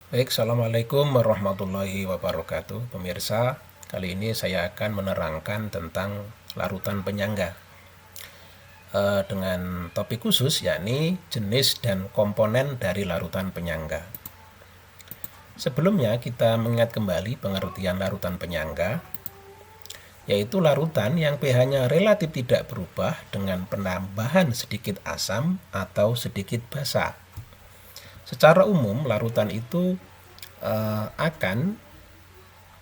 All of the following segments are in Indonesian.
Baik, Assalamualaikum warahmatullahi wabarakatuh. Pemirsa, kali ini saya akan menerangkan tentang larutan penyangga dengan topik khusus yakni jenis dan komponen dari larutan penyangga. Sebelumnya kita mengingat kembali pengertian larutan penyangga, yaitu larutan yang pH-nya relatif tidak berubah dengan penambahan sedikit asam atau sedikit basa. Secara umum, larutan itu akan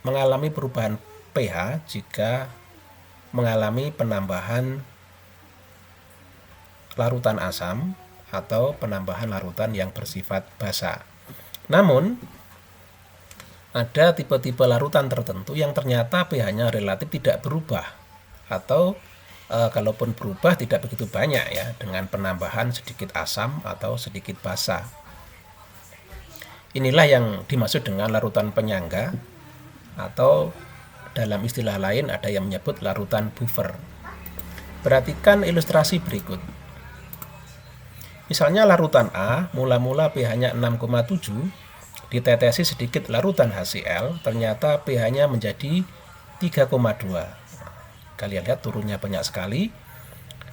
mengalami perubahan pH jika mengalami penambahan larutan asam atau penambahan larutan yang bersifat basa. Namun, ada tipe-tipe larutan tertentu yang ternyata pH-nya relatif tidak berubah atau kalaupun berubah tidak begitu banyak ya, dengan penambahan sedikit asam atau sedikit basa. Inilah yang dimaksud dengan larutan penyangga, atau dalam istilah lain ada yang menyebut larutan buffer. Perhatikan ilustrasi berikut. Misalnya larutan A mula-mula pH-nya 6,7, ditetesi sedikit larutan HCl, ternyata pH-nya menjadi 3,2. Kalian lihat turunnya banyak sekali.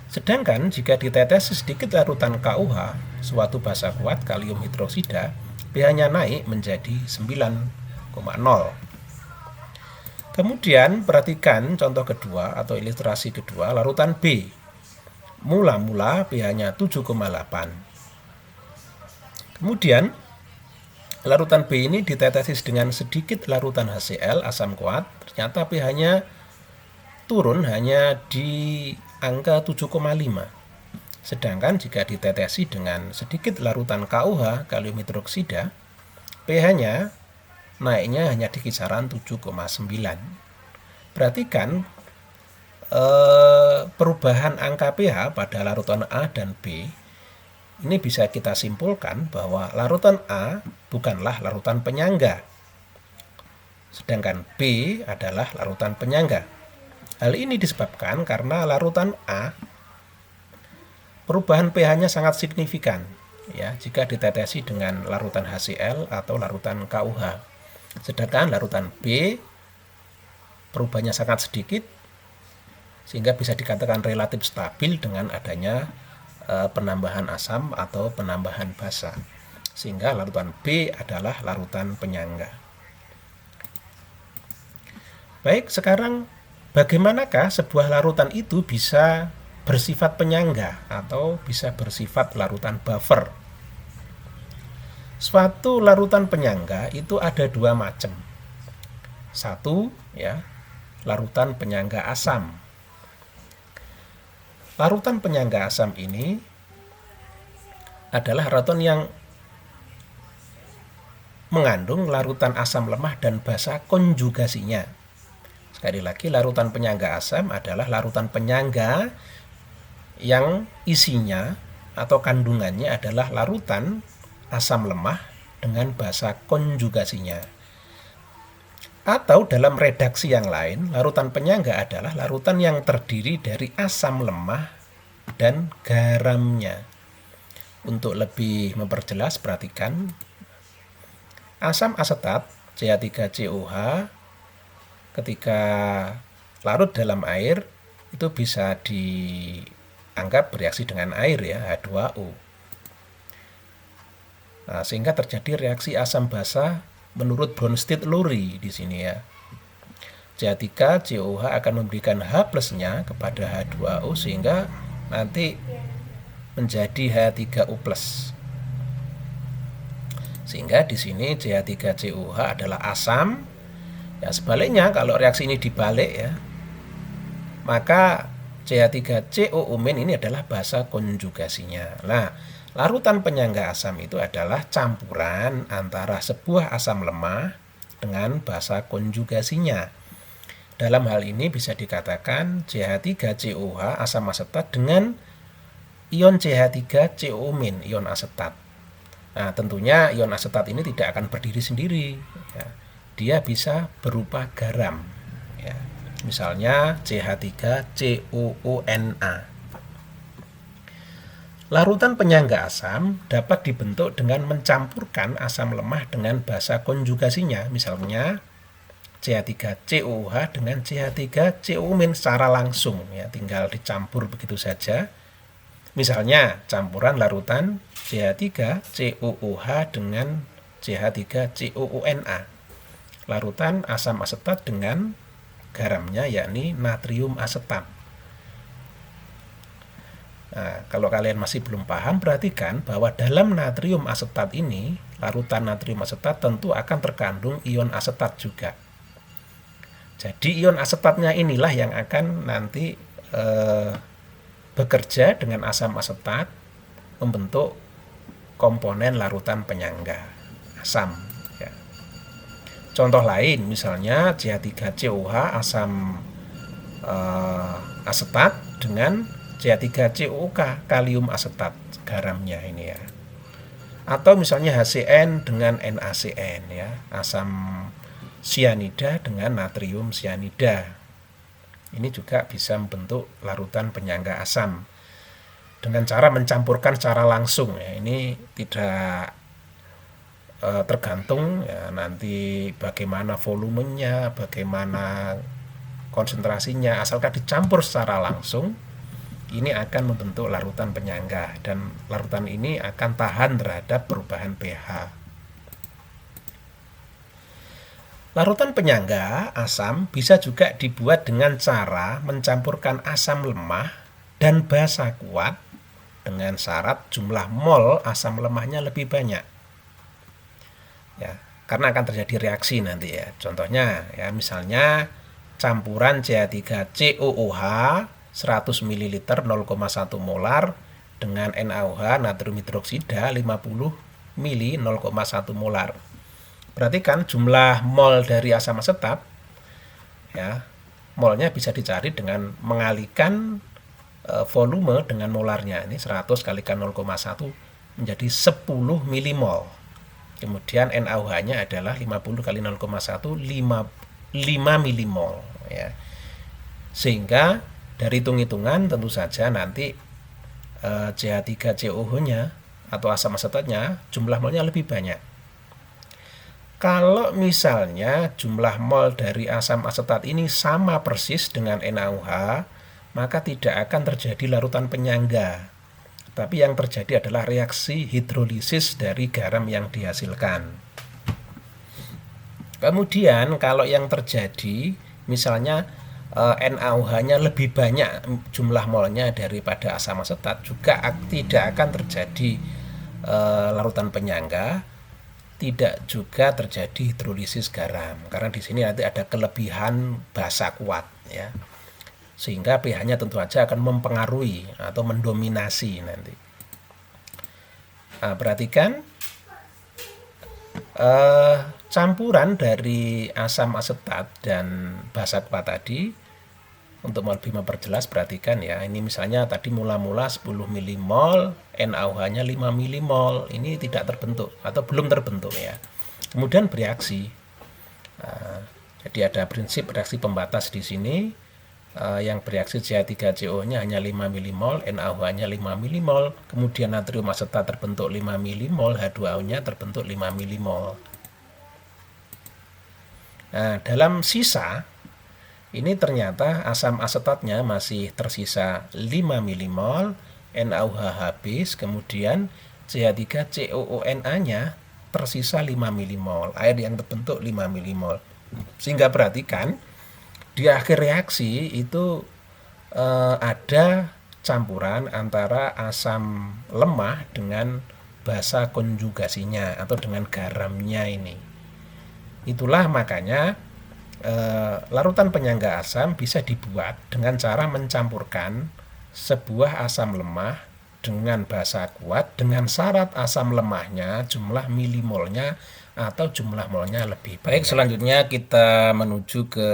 Sedangkan jika ditetesi sedikit larutan KUH, suatu basa kuat kalium hidroksida, pH-nya naik menjadi 9,0. Kemudian perhatikan contoh kedua atau ilustrasi kedua, larutan B. Mula-mula pH-nya 7,8. Kemudian larutan B ini ditetesi dengan sedikit larutan HCl, asam kuat, ternyata pH-nya turun hanya di angka 7,5. Sedangkan jika ditetesi dengan sedikit larutan KUH, kalium hidroksida, pH-nya naiknya hanya di kisaran 7,9. Perhatikan perubahan angka pH pada larutan A dan B. Ini bisa kita simpulkan bahwa larutan A bukanlah larutan penyangga, sedangkan B adalah larutan penyangga. Hal ini disebabkan karena larutan A perubahan pH-nya sangat signifikan ya jika ditetesi dengan larutan HCl atau larutan KUH. Sedangkan larutan B perubahannya sangat sedikit sehingga bisa dikatakan relatif stabil dengan adanya penambahan asam atau penambahan basa. Sehingga larutan B adalah larutan penyangga. Baik, sekarang bagaimanakah sebuah larutan itu bisa bersifat penyangga atau bisa bersifat larutan buffer? Suatu larutan penyangga itu ada dua macam. Satu ya, larutan penyangga asam. Larutan penyangga asam ini adalah larutan yang mengandung larutan asam lemah dan basa konjugasinya. Sekali lagi, larutan penyangga asam adalah larutan penyangga yang isinya atau kandungannya adalah larutan asam lemah dengan basa konjugasinya. Atau dalam redaksi yang lain, larutan penyangga adalah larutan yang terdiri dari asam lemah dan garamnya. Untuk lebih memperjelas, perhatikan asam asetat CH3COH ketika larut dalam air itu bisa dianggap bereaksi dengan air ya, H2O. Nah, sehingga terjadi reaksi asam basa menurut Bronsted-Lowry di sini ya. CH3COH akan memberikan H plusnya kepada H2O sehingga nanti menjadi H3O plus. Sehingga di sini CH3COH adalah asam. Ya, sebaliknya kalau reaksi ini dibalik ya, maka CH3COO- ini adalah basa konjugasinya. Nah, larutan penyangga asam itu adalah campuran antara sebuah asam lemah dengan basa konjugasinya. Dalam hal ini bisa dikatakan CH3COH asam asetat dengan ion CH3COO-, ion asetat. Nah, tentunya ion asetat ini tidak akan berdiri sendiri ya. Dia bisa berupa garam ya. Misalnya CH3COONA. Larutan penyangga asam dapat dibentuk dengan mencampurkan asam lemah dengan basa konjugasinya, misalnya CH3COOH dengan CH3COO- secara langsung, ya, tinggal dicampur begitu saja. Misalnya campuran larutan CH3COOH dengan CH3COONA, larutan asam asetat dengan garamnya yakni natrium asetat. Nah, kalau kalian masih belum paham, perhatikan bahwa dalam natrium asetat ini, larutan natrium asetat tentu akan terkandung ion asetat juga. Jadi ion asetatnya inilah yang akan nanti bekerja dengan asam asetat membentuk komponen larutan penyangga asam. Ya. Contoh lain misalnya CH3COH asam asetat dengan CH3COOK kalium asetat garamnya ini ya. Atau misalnya HCN dengan NaCN ya, asam sianida dengan natrium sianida. Ini juga bisa membentuk larutan penyangga asam dengan cara mencampurkan secara langsung ya. Ini tidak tergantung ya nanti bagaimana volumenya, bagaimana konsentrasinya, asalkan dicampur secara langsung ini akan membentuk larutan penyangga dan larutan ini akan tahan terhadap perubahan pH. Larutan penyangga asam bisa juga dibuat dengan cara mencampurkan asam lemah dan basa kuat dengan syarat jumlah mol asam lemahnya lebih banyak. Ya, karena akan terjadi reaksi nanti ya. Contohnya ya misalnya campuran CH3COOH 100 ml 0,1 molar dengan NaOH natrium hidroksida 50 ml 0,1 molar. Perhatikan jumlah mol dari asam asetat ya, molnya bisa dicari dengan mengalihkan volume dengan molarnya. Ini 100 kalikan 0,1 menjadi 10 milimol. Kemudian NaOH-nya adalah 50 kali 0,1 5 milimol ya. Sehingga dari hitung-hitungan tentu saja nanti CH3COOH-nya atau asam asetatnya jumlah molnya lebih banyak. Kalau misalnya jumlah mol dari asam asetat ini sama persis dengan NaOH, maka tidak akan terjadi larutan penyangga. Tapi yang terjadi adalah reaksi hidrolisis dari garam yang dihasilkan. Kemudian kalau yang terjadi misalnya NaOH-nya lebih banyak jumlah molnya daripada asam asetat, juga tidak akan terjadi larutan penyangga, tidak juga terjadi hidrolisis garam karena di sini nanti ada kelebihan basa kuat ya, sehingga pH-nya tentu saja akan mempengaruhi atau mendominasi nanti. Nah, perhatikan campuran dari asam asetat dan basa kuat tadi. Untuk lebih memperjelas perhatikan ya, ini misalnya tadi mula-mula 10 milimol, NaOH-nya 5 milimol, ini tidak terbentuk atau belum terbentuk ya. Kemudian bereaksi. Jadi ada prinsip reaksi pembatas di sini. Yang bereaksi CH3COO-nya hanya 5 milimol, NaOH-nya 5 milimol, kemudian natrium asetat terbentuk 5 milimol, H2O-nya terbentuk 5 milimol. Nah, dalam sisa ini ternyata asam asetatnya masih tersisa 5 milimol, NaOH habis, kemudian CH3COONA-nya tersisa 5 milimol, air yang terbentuk 5 milimol. Sehingga perhatikan di akhir reaksi itu ada campuran antara asam lemah dengan basa konjugasinya atau dengan garamnya ini. Itulah makanya larutan penyangga asam bisa dibuat dengan cara mencampurkan sebuah asam lemah dengan basa kuat dengan syarat asam lemahnya jumlah milimolnya atau jumlah molnya lebih banyak. Baik, selanjutnya kita menuju ke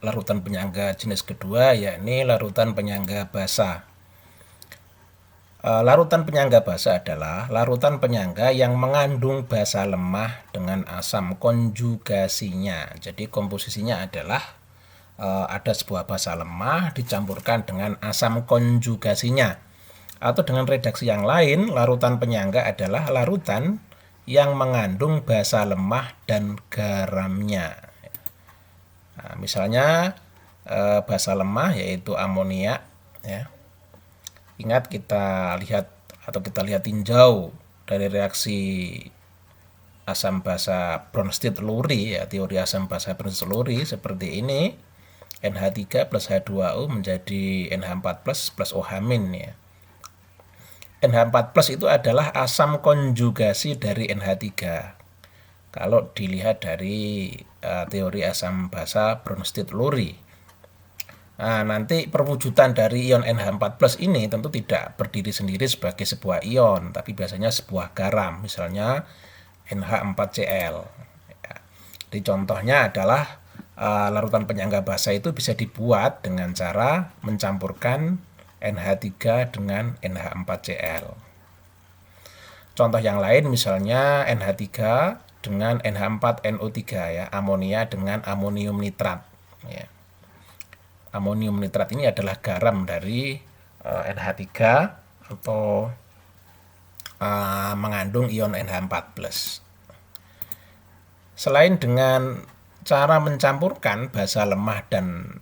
larutan penyangga jenis kedua, yakni larutan penyangga basa. Larutan penyangga basa adalah larutan penyangga yang mengandung basa lemah dengan asam konjugasinya. Jadi komposisinya adalah ada sebuah basa lemah dicampurkan dengan asam konjugasinya. Atau dengan redaksi yang lain, larutan penyangga adalah larutan yang mengandung basa lemah dan garamnya. Nah, misalnya basa lemah yaitu amoniak, ya. Ingat kita lihat tinjau dari reaksi asam basa Bronsted-Lowry, ya, teori asam basa Bronsted-Lowry seperti ini. NH3 plus H2O menjadi NH4 plus OH-, ya. NH4 plus itu adalah asam konjugasi dari NH3. Kalau dilihat dari teori asam basa Bronsted-Lowry. Nah, nanti perwujudan dari ion NH4 plus ini tentu tidak berdiri sendiri sebagai sebuah ion, tapi biasanya sebuah garam, misalnya NH4Cl. Ya. Jadi contohnya adalah larutan penyangga basa itu bisa dibuat dengan cara mencampurkan NH3 dengan NH4Cl. Contoh yang lain misalnya NH3 dengan NH4NO3, ya, amonia dengan amonium nitrat, ya. Amonium nitrat ini adalah garam dari NH3 atau mengandung ion NH4+. Selain dengan cara mencampurkan basa lemah dan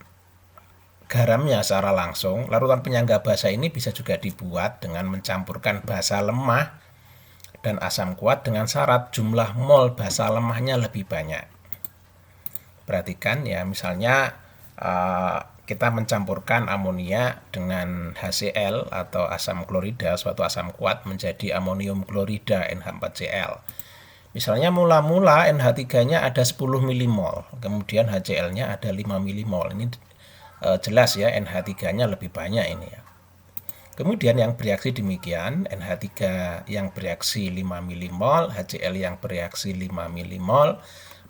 garamnya secara langsung, larutan penyangga basa ini bisa juga dibuat dengan mencampurkan basa lemah dan asam kuat dengan syarat jumlah mol basa lemahnya lebih banyak. Perhatikan ya, misalnya kita mencampurkan amonia dengan HCl atau asam klorida, suatu asam kuat, menjadi amonium klorida NH4Cl. Misalnya mula-mula NH3-nya ada 10 milimol, kemudian HCl-nya ada 5 milimol. Ini jelas ya, NH3-nya lebih banyak ini ya. Kemudian yang bereaksi demikian, NH3 yang bereaksi 5 milimol, HCl yang bereaksi 5 milimol,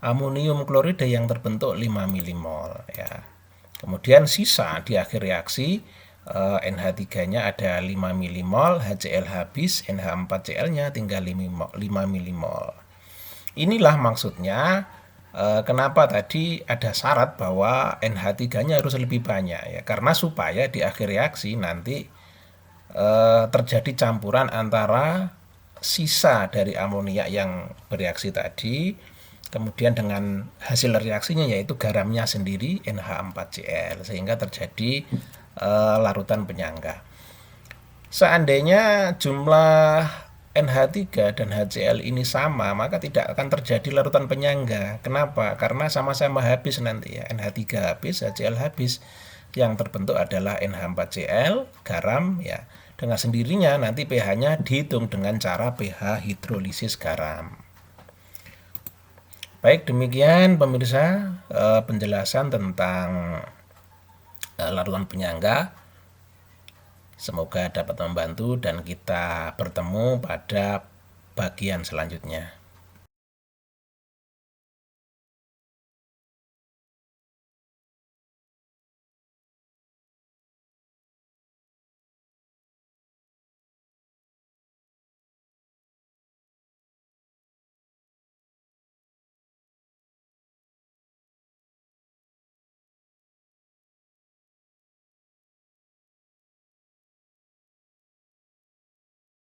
amonium klorida yang terbentuk 5 milimol, ya. Kemudian sisa di akhir reaksi NH3-nya ada 5 milimol, HCl habis, NH4Cl-nya tinggal 5 milimol. Inilah maksudnya kenapa tadi ada syarat bahwa NH3-nya harus lebih banyak, ya, karena supaya di akhir reaksi nanti terjadi campuran antara sisa dari amonia yang bereaksi tadi, kemudian dengan hasil reaksinya yaitu garamnya sendiri NH4Cl, sehingga terjadi larutan penyangga. Seandainya jumlah NH3 dan HCl ini sama, maka tidak akan terjadi larutan penyangga. Kenapa? Karena sama-sama habis nanti ya, NH3 habis, HCl habis. Yang terbentuk adalah NH4Cl, garam, ya. Dengan sendirinya nanti pH-nya dihitung dengan cara pH hidrolisis garam. Baik, demikian pemirsa penjelasan tentang larutan penyangga. Semoga dapat membantu dan kita bertemu pada bagian selanjutnya.